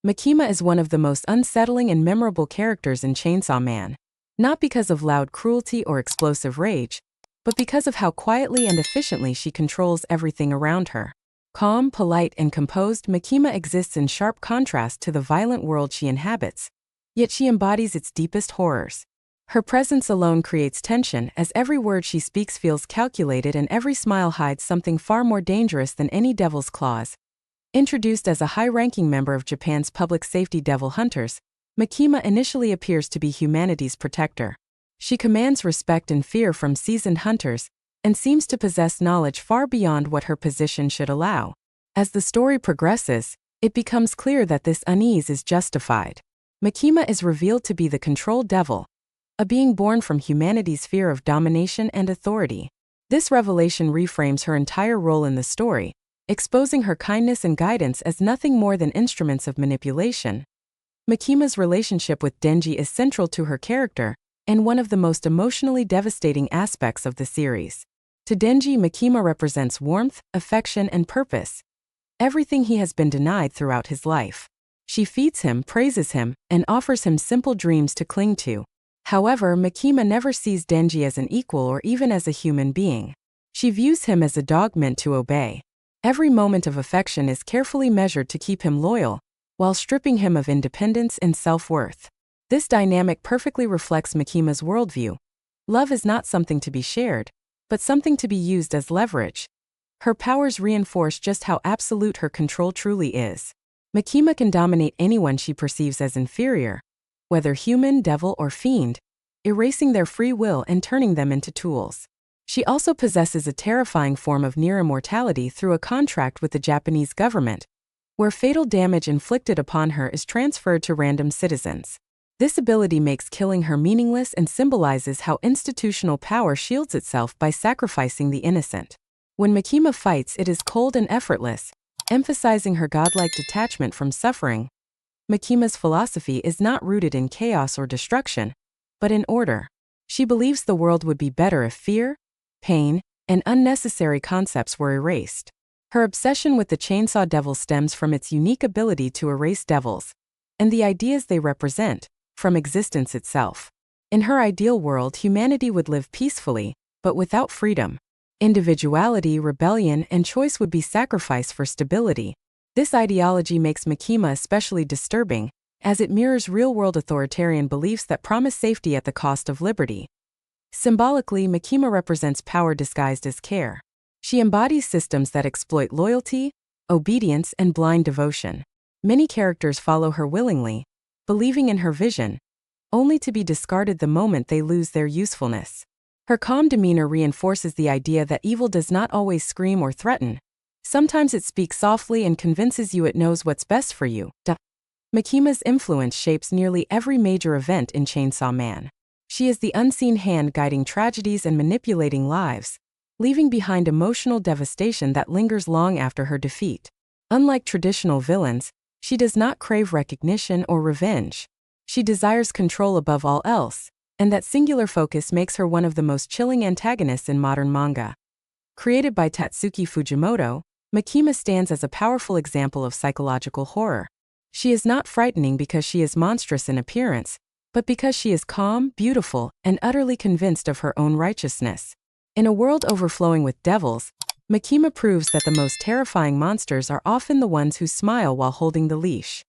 Makima is one of the most unsettling and memorable characters in Chainsaw Man. Not because of loud cruelty or explosive rage, but because of how quietly and efficiently she controls everything around her. Calm, polite, and composed, Makima exists in sharp contrast to the violent world she inhabits, yet she embodies its deepest horrors. Her presence alone creates tension, as every word she speaks feels calculated and every smile hides something far more dangerous than any devil's claws. Introduced as a high-ranking member of Japan's public safety devil hunters, Makima initially appears to be humanity's protector. She commands respect and fear from seasoned hunters, and seems to possess knowledge far beyond what her position should allow. As the story progresses, it becomes clear that this unease is justified. Makima is revealed to be the control devil, a being born from humanity's fear of domination and authority. This revelation reframes her entire role in the story, exposing her kindness and guidance as nothing more than instruments of manipulation. Makima's relationship with Denji is central to her character, and one of the most emotionally devastating aspects of the series. To Denji, Makima represents warmth, affection, and purpose, everything he has been denied throughout his life. She feeds him, praises him, and offers him simple dreams to cling to. However, Makima never sees Denji as an equal or even as a human being. She views him as a dog meant to obey. Every moment of affection is carefully measured to keep him loyal, while stripping him of independence and self-worth. This dynamic perfectly reflects Makima's worldview. Love is not something to be shared, but something to be used as leverage. Her powers reinforce just how absolute her control truly is. Makima can dominate anyone she perceives as inferior, whether human, devil, or fiend, erasing their free will and turning them into tools. She also possesses a terrifying form of near immortality through a contract with the Japanese government, where fatal damage inflicted upon her is transferred to random citizens. This ability makes killing her meaningless and symbolizes how institutional power shields itself by sacrificing the innocent. When Makima fights, it is cold and effortless, emphasizing her godlike detachment from suffering. Makima's philosophy is not rooted in chaos or destruction, but in order. She believes the world would be better if fear, pain, and unnecessary concepts were erased. Her obsession with the Chainsaw Devil stems from its unique ability to erase devils, and the ideas they represent, from existence itself. In her ideal world, humanity would live peacefully, but without freedom. Individuality, rebellion, and choice would be sacrificed for stability. This ideology makes Makima especially disturbing, as it mirrors real-world authoritarian beliefs that promise safety at the cost of liberty. Symbolically, Makima represents power disguised as care. She embodies systems that exploit loyalty, obedience, and blind devotion. Many characters follow her willingly, believing in her vision, only to be discarded the moment they lose their usefulness. Her calm demeanor reinforces the idea that evil does not always scream or threaten. Sometimes it speaks softly and convinces you it knows what's best for you. Makima's influence shapes nearly every major event in Chainsaw Man. She is the unseen hand guiding tragedies and manipulating lives, leaving behind emotional devastation that lingers long after her defeat. Unlike traditional villains, she does not crave recognition or revenge. She desires control above all else, and that singular focus makes her one of the most chilling antagonists in modern manga. Created by Tatsuki Fujimoto, Makima stands as a powerful example of psychological horror. She is not frightening because she is monstrous in appearance, but because she is calm, beautiful, and utterly convinced of her own righteousness. In a world overflowing with devils, Makima proves that the most terrifying monsters are often the ones who smile while holding the leash.